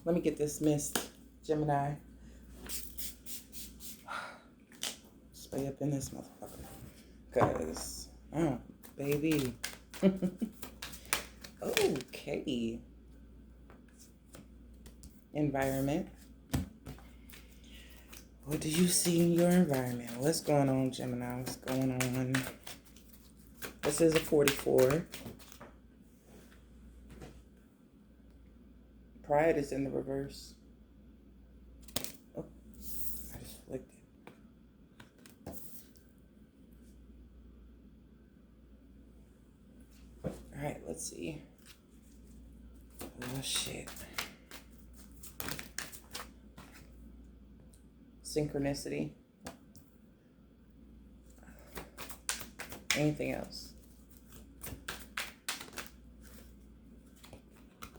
Let me get this mist, Gemini. Stay up in this motherfucker. Because, oh, baby. Okay. Environment. What do you see in your environment? What's going on, Gemini? What's going on? This is a 44. Pride is in the reverse. Oh, I just flicked it. Alright, let's see. Oh, shit. Synchronicity. Anything else?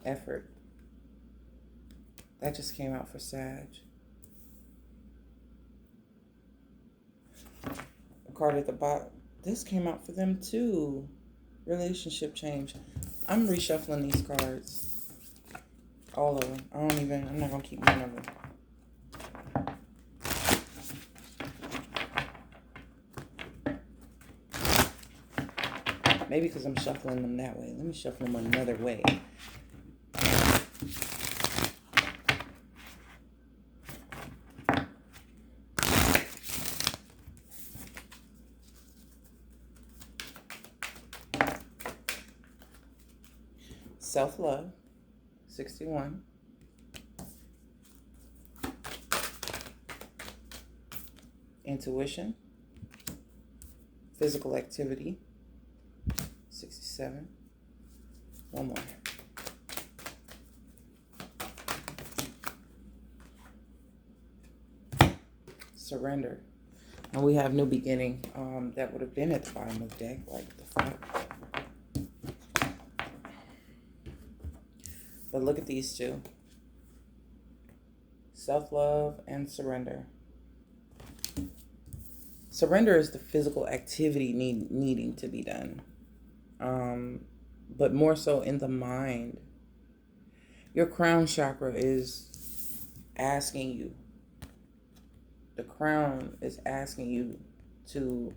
Effort. That just came out for Sag. A card at the bottom. This came out for them too. Relationship change. I'm reshuffling these cards. All of them. I'm not going to keep none of them. Maybe because I'm shuffling them that way. Let me shuffle them another way. Self-love, 61. Intuition, physical activity, 67. One more. Surrender. And we have new beginning. That would have been at the bottom of the deck, like the fuck. But look at these two. Self-love and surrender. Surrender is the physical activity needing to be done. But more so in the mind. Your crown chakra is asking you. The crown is asking you to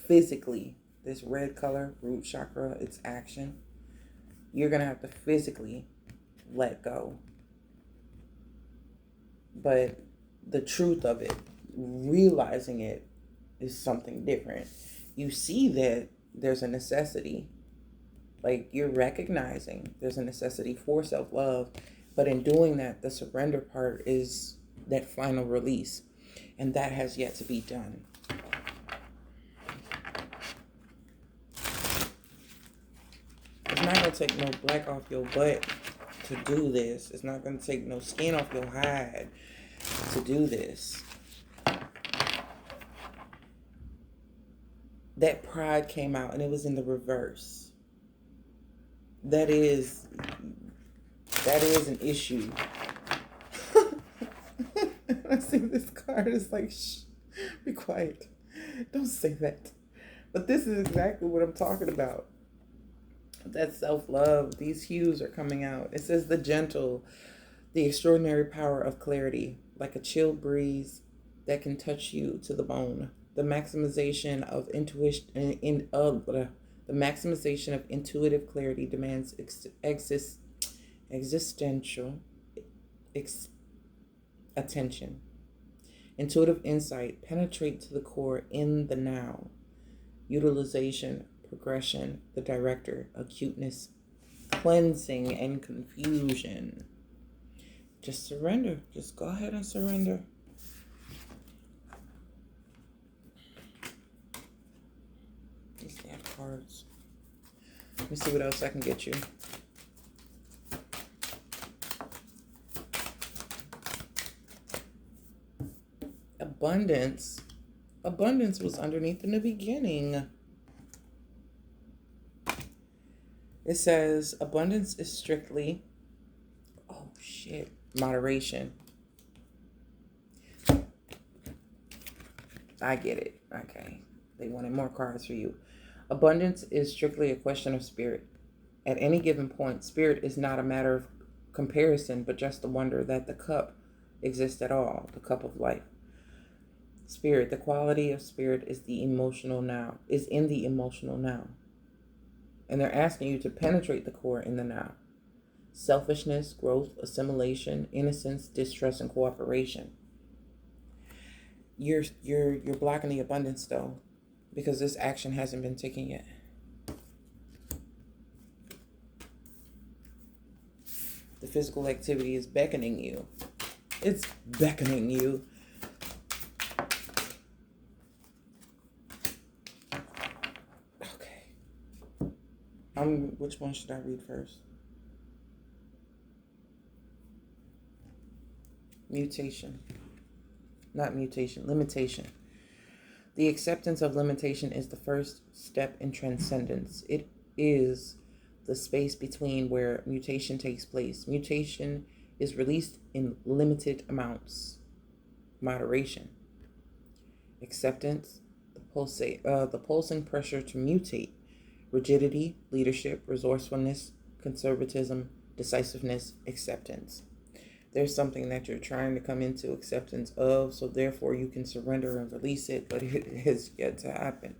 physically, this red color, root chakra, it's action. You're going to have to physically let go. But the truth of it, realizing it, is something different. You see that there's a necessity. Like, you're recognizing there's a necessity for self-love. But in doing that, the surrender part is that final release. And that has yet to be done. It's not going to take no black off your butt to do this. It's not going to take no skin off your hide to do this. That pride came out and it was in the reverse. That is an issue. I see this card, it's like, shh, be quiet. Don't say that. But this is exactly what I'm talking about. That self-love, these hues are coming out. It says the gentle, the extraordinary power of clarity, like a chill breeze that can touch you to the bone. The maximization of intuition, the maximization of intuitive clarity demands existential attention. Intuitive insight penetrate to the core in the now. Utilization, progression, the director, acuteness, cleansing, and confusion. Just surrender. Just go ahead and surrender. These damn cards. Let me see what else I can get you. Abundance. Abundance was underneath in the beginning. It says abundance is strictly, oh shit, moderation. I get it. Okay. They wanted more cards for you. Abundance is strictly a question of spirit. At any given point, spirit is not a matter of comparison, but just the wonder that the cup exists at all, the cup of life. Spirit, the quality of spirit is the emotional now, is in the emotional now. And they're asking you to penetrate the core in the now. Selfishness, growth, assimilation, innocence, distrust, and cooperation. You're blocking the abundance though, because this action hasn't been taken yet. The physical activity is beckoning you. It's beckoning you. Okay. Which one should I read first? Mutation. Not mutation, limitation. The acceptance of limitation is the first step in transcendence. It is the space between where mutation takes place. Mutation is released in limited amounts. Moderation. Acceptance, the pulsing pressure to mutate. Rigidity, leadership, resourcefulness, conservatism, decisiveness, acceptance. There's something that you're trying to come into acceptance of, so therefore you can surrender and release it, but it has yet to happen.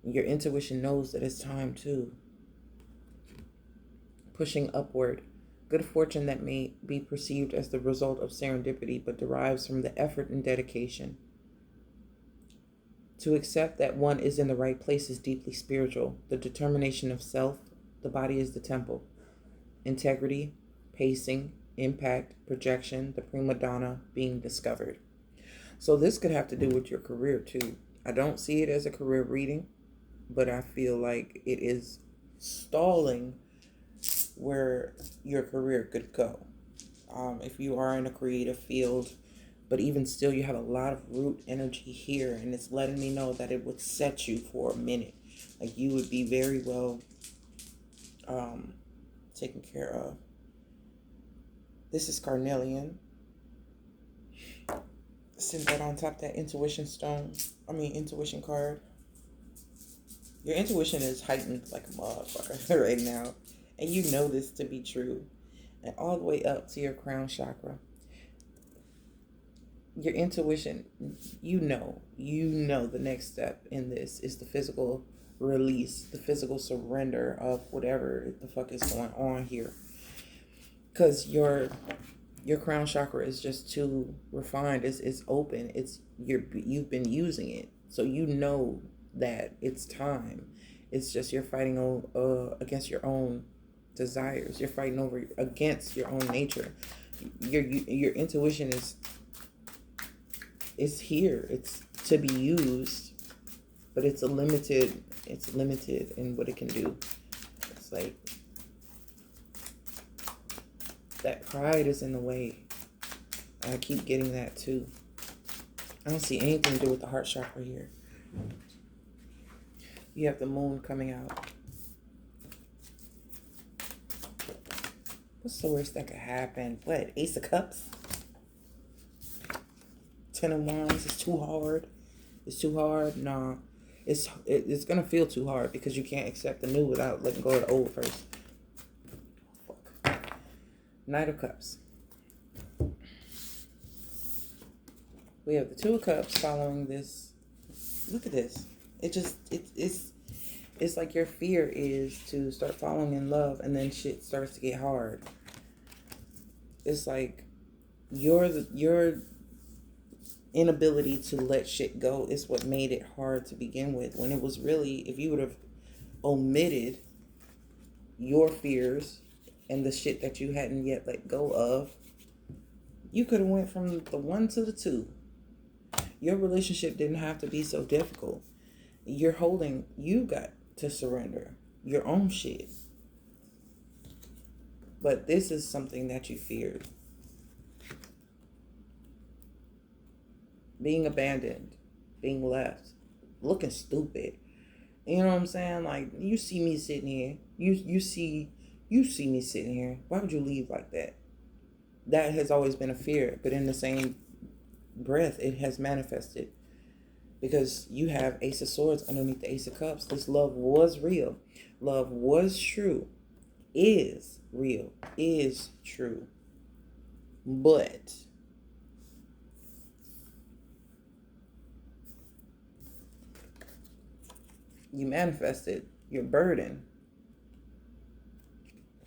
Your intuition knows that it's time to. Pushing upward. Good fortune that may be perceived as the result of serendipity, but derives from the effort and dedication. To accept that one is in the right place is deeply spiritual. The determination of self, the body is the temple. Integrity, pacing, impact, projection, the prima donna being discovered. So this could have to do with your career too. I don't see it as a career reading, but I feel like it is stalling where your career could go. If you are in a creative field, but even still you have a lot of root energy here, and it's letting me know that it would set you for a minute. Like you would be very well taken care of. This is carnelian. Send that on top of that intuition intuition card. Your intuition is heightened like a motherfucker right now. And you know this to be true. And all the way up to your crown chakra. Your intuition, you know the next step in this is the physical release, the physical surrender of whatever the fuck is going on here. Because your crown chakra is just too refined. It's open. You've been using it, so you know that it's time. It's just you're fighting against your own desires. You're fighting against your own nature. Your intuition is here. It's to be used, but it's limited in what it can do. It's like that pride is in the way. I keep getting that too. I don't see anything to do with the heart chakra here. You have the moon coming out. What's the worst that could happen? What? Ace of Cups? 10 of Wands is too hard. It's too hard. Nah. It's going to feel too hard because you can't accept the new without letting go of the old first. Knight of Cups. We have the Two of Cups following this. Look at this. It's like your fear is to start falling in love and then shit starts to get hard. It's like your inability to let shit go is what made it hard to begin with. When it was really, if you would have omitted your fears and the shit that you hadn't yet let go of, you could have went from the 1 to the 2. Your relationship didn't have to be so difficult. You got to surrender your own shit. But this is something that you feared. Being abandoned, being left, looking stupid. You know what I'm saying? Like, you see me sitting here. You see me sitting here. Why would you leave like that? That has always been a fear, but in the same breath, it has manifested. Because you have Ace of Swords underneath the Ace of Cups. This love was real. Love was true. is real, is true. But you manifested your burden,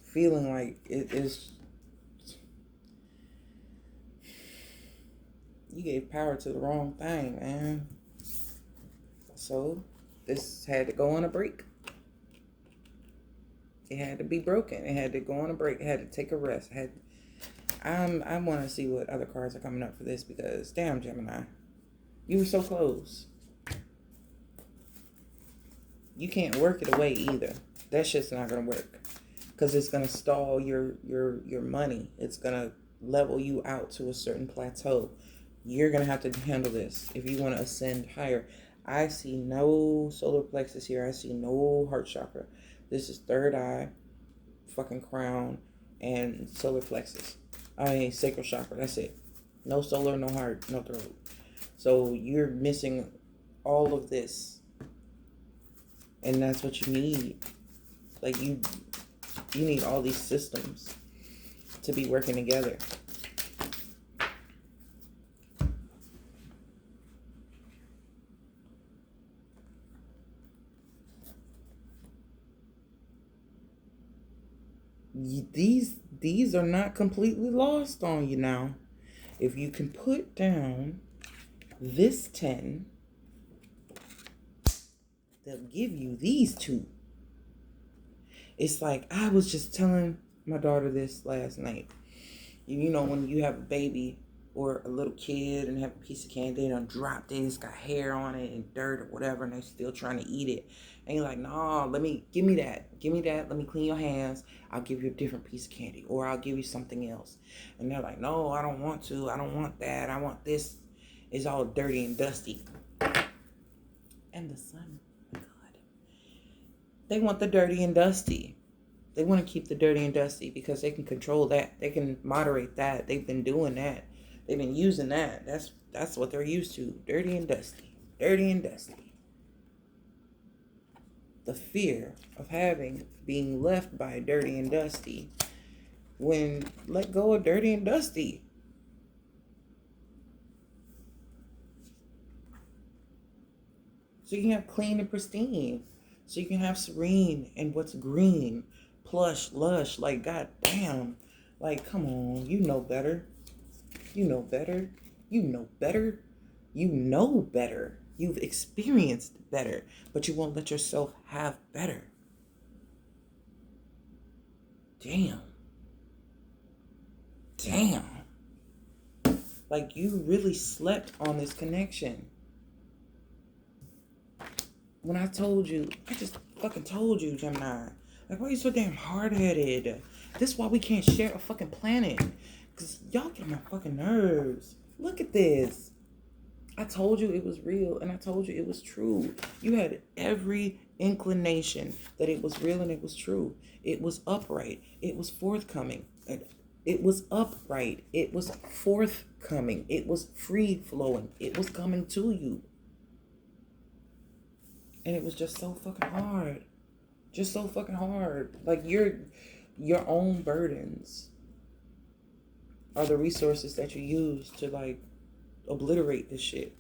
feeling like it is, you gave power to the wrong thing, man. So this had to go on a break. It had to be broken. It had to go on a break. It had to take a rest. I want to see what other cards are coming up for this, because damn, Gemini, you were so close. You can't work it away either. That shit's not gonna work, because it's gonna stall your money. It's gonna level you out to a certain plateau. You're gonna have to handle this if you want to ascend higher. I see no solar plexus here. I see no heart chakra. This is third eye, fucking crown, and solar plexus. I mean sacral chakra. That's it. No solar, no heart, no throat. So you're missing all of this. And that's what you need. Like you need all these systems to be working together. These are not completely lost on you now. If you can put down this 10, they'll give you these 2. It's like, I was just telling my daughter this last night. You know, when you have a baby or a little kid and have a piece of candy and dropped it, it's got hair on it and dirt or whatever, and they're still trying to eat it. And you're like, no, give me that. Let me clean your hands. I'll give you a different piece of candy, or I'll give you something else. And they're like, no, I don't want to. I don't want that. I want this. It's all dirty and dusty. And the sun, oh my God. They want the dirty and dusty. They want to keep the dirty and dusty because they can control that. They can moderate that. They've been doing that. They've been using that. That's what they're used to. Dirty and dusty. Dirty and dusty. The fear of being left by dirty and dusty. When let go of dirty and dusty. So you can have clean and pristine. So you can have serene and what's green. Plush, lush, like goddamn. Like, come on, you know better. You know better. You know better. You know better. You've experienced better, but you won't let yourself have better. Damn. Like, you really slept on this connection. When I told you, I just fucking told you, Gemini. Like, why are you so damn hard-headed? This is why we can't share a fucking planet. Because y'all get on my fucking nerves. Look at this. I told you it was real, and I told you it was true. You had every inclination that it was real and it was true. It was upright. It was forthcoming. It was upright. It was forthcoming. It was free-flowing. It was coming to you. And it was just so fucking hard. Just so fucking hard. Like, your own burdens are the resources that you use to, like, obliterate this shit.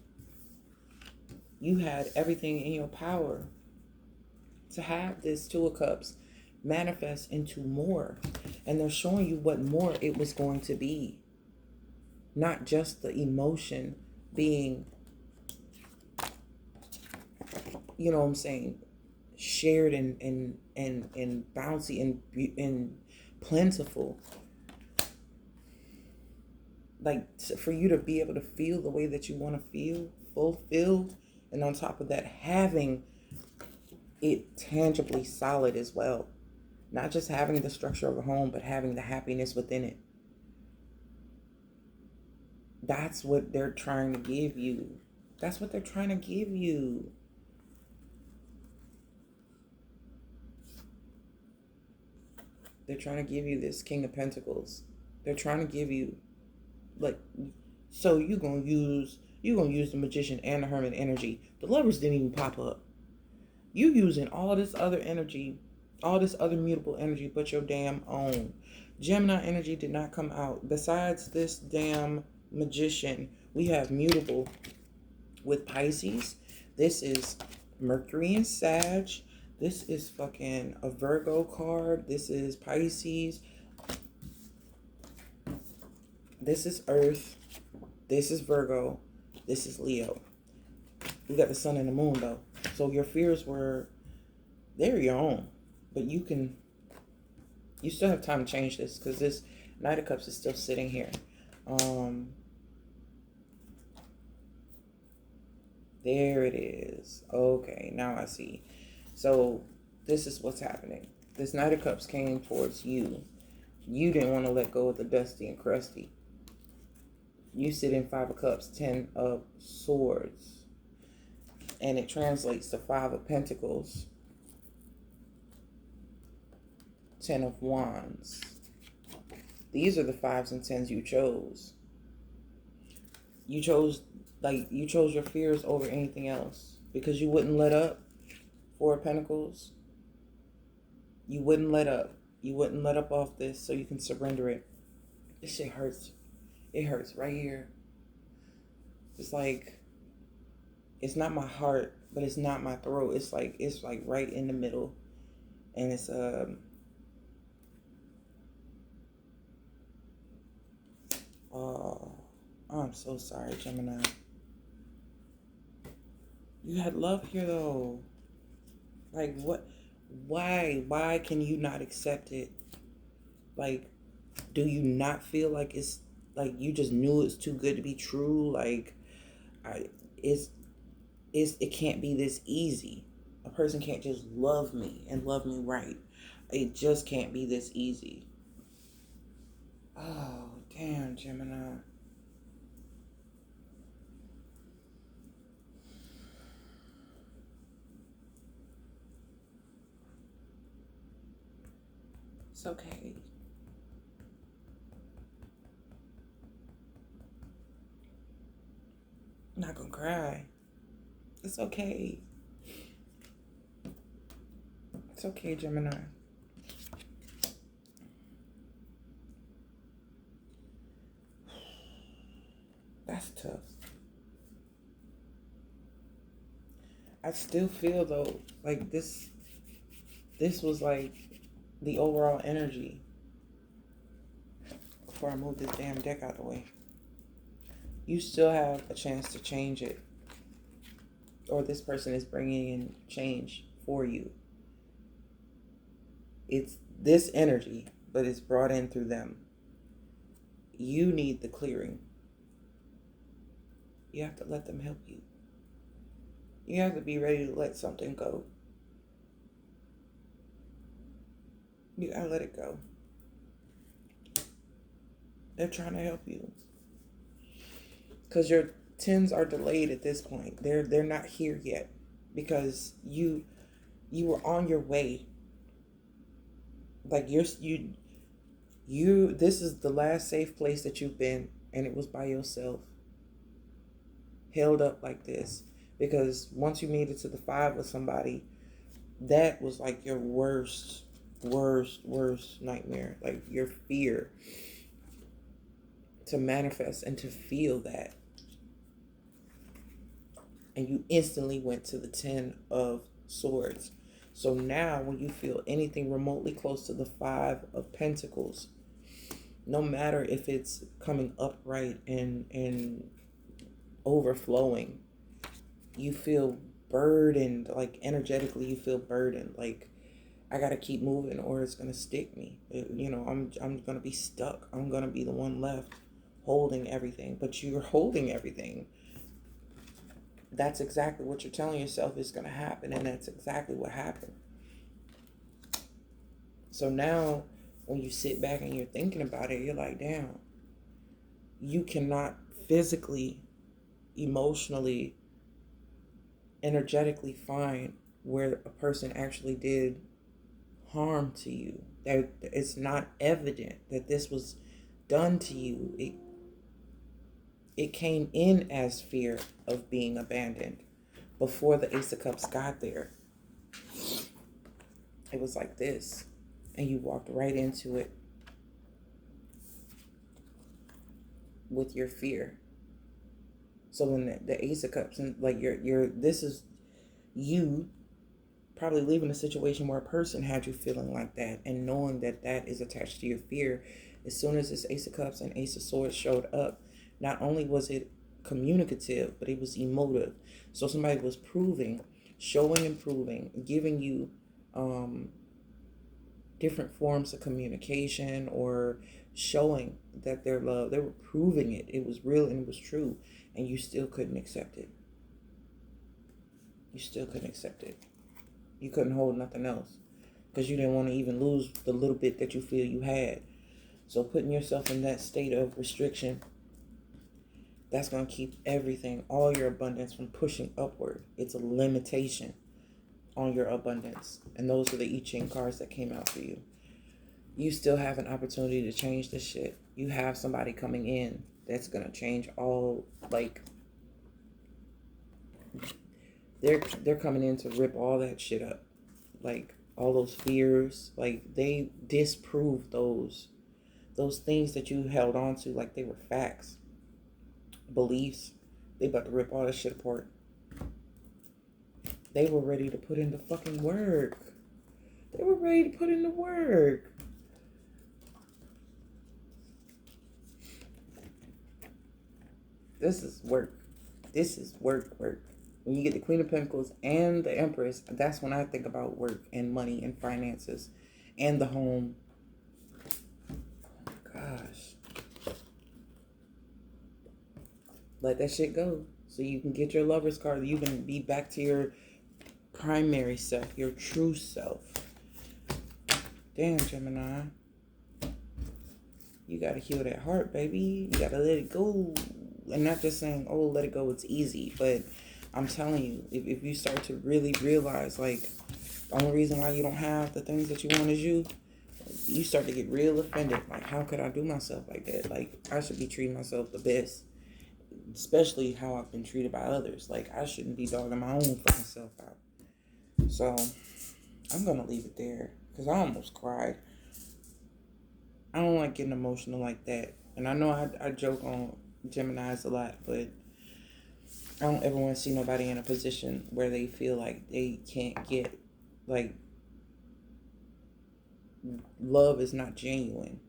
You had everything in your power to have this 2 of Cups manifest into more. And they're showing you what more it was going to be. Not just the emotion being, you know what I'm saying, shared and bouncy and plentiful. Like, for you to be able to feel the way that you want to feel, fulfilled, and on top of that, having it tangibly solid as well. Not just having the structure of a home, but having the happiness within it. That's what they're trying to give you. That's what they're trying to give you. They're trying to give you this King of Pentacles. They're trying to give you, like, so you're gonna use the Magician and the Hermit energy. The Lovers didn't even pop up. You using all this other energy All this other mutable energy but your damn own. Gemini energy did not come out. Besides this damn magician, we have mutable with Pisces. This is Mercury and Sag. This is fucking a Virgo card. This is Pisces. This is Earth. This is Virgo. This is Leo. We got the sun and the moon though. So your fears were, they're your own. But you still have time to change this because this Knight of Cups is still sitting here. There it is. Okay, now I see. So this is what's happening. This Knight of Cups came towards you. You didn't want to let go of the dusty and crusty. You sit in 5 of Cups, 10 of Swords. And it translates to 5 of Pentacles, 10 of Wands. These are the 5s and 10s you chose. You chose your fears over anything else because you wouldn't let up. 4 of Pentacles. You wouldn't let up. You wouldn't let up off this so you can surrender it. This shit hurts. It hurts right here. It's like, it's not my heart, but it's not my throat. It's like right in the middle. And it's oh, I'm so sorry, Gemini. You had love here though. Like what? Why can you not accept it? Like, do you not feel like it's like you just knew it's too good to be true? Like, it can't be this easy. A person can't just love me and love me right. It just can't be this easy. Oh, damn, Gemini. It's okay. I'm not gonna cry. It's okay. It's okay, Gemini. That's tough. I still feel though, like this was like the overall energy. Before I move this damn deck out of the way. You still have a chance to change it. Or this person is bringing in change for you. It's this energy, but it's brought in through them. You need the clearing. You have to let them help you. You have to be ready to let something go. You gotta let it go. They're trying to help you. Because your 10s are delayed at this point. They're not here yet. Because you were on your way. Like this is the last safe place that you've been, and it was by yourself. Held up like this. Because once you made it to the 5 with somebody, that was like your worst nightmare. Like your fear to manifest and to feel that. And you instantly went to the 10 of Swords. So now when you feel anything remotely close to the 5 of Pentacles, no matter if it's coming upright and overflowing, you feel burdened. Like energetically you feel burdened. Like, I gotta keep moving or it's gonna stick me. I'm gonna be stuck. I'm gonna be the one left holding everything. But you're holding everything. That's exactly what you're telling yourself is gonna happen, and that's exactly what happened. So now when you sit back and you're thinking about it, you're like, damn, you cannot physically, emotionally, energetically find where a person actually did harm to you. That it's not evident that this was done to you. It came in as fear of being abandoned before the Ace of Cups got there. It was like this, and you walked right into it with your fear. So when the Ace of Cups, and like this is you probably leaving a situation where a person had you feeling like that, and knowing that that is attached to your fear. As soon as this Ace of Cups and Ace of Swords showed up, not only was it communicative, but it was emotive. So somebody was proving, showing and proving, giving you different forms of communication, or showing that their love, they were proving it. It was real and it was true, and you still couldn't accept it. You still couldn't accept it. You couldn't hold nothing else because you didn't want to even lose the little bit that you feel you had. So putting yourself in that state of restriction, that's going to keep everything, all your abundance, from pushing upward. It's a limitation on your abundance. And those are the I Ching cards that came out for you. You still have an opportunity to change this shit. You have somebody coming in that's going to change all, like, they're coming in to rip all that shit up. Like, all those fears, like, they disprove those things that you held on to like they were facts, beliefs. They about to rip all that shit apart. They were ready to put in the fucking work. They were ready to put in the work. This is work. This is work. When you get the Queen of Pentacles and the Empress, that's when I think about work and money and finances and the home. Gosh. Let that shit go so you can get your Lover's card. You can be back to your primary self, your true self. Damn, Gemini. You got to heal that heart, baby. You got to let it go. And not just saying, oh, let it go, it's easy. But I'm telling you, if you start to really realize, like, the only reason why you don't have the things that you want is you start to get real offended. Like, how could I do myself like that? Like, I should be treating myself the best. Especially how I've been treated by others. Like, I shouldn't be dogging my own fucking self out. So, I'm going to leave it there. Because I almost cried. I don't like getting emotional like that. And I know I joke on Geminis a lot, but I don't ever want to see nobody in a position where they feel like they can't get, like, love is not genuine.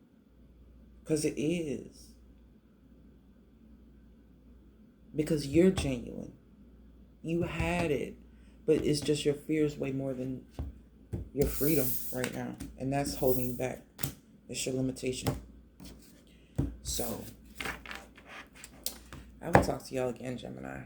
Because it is. Because you're genuine. You had it. But it's just your fears way more than your freedom right now. And that's holding you back. It's your limitation. So, I will talk to y'all again, Gemini.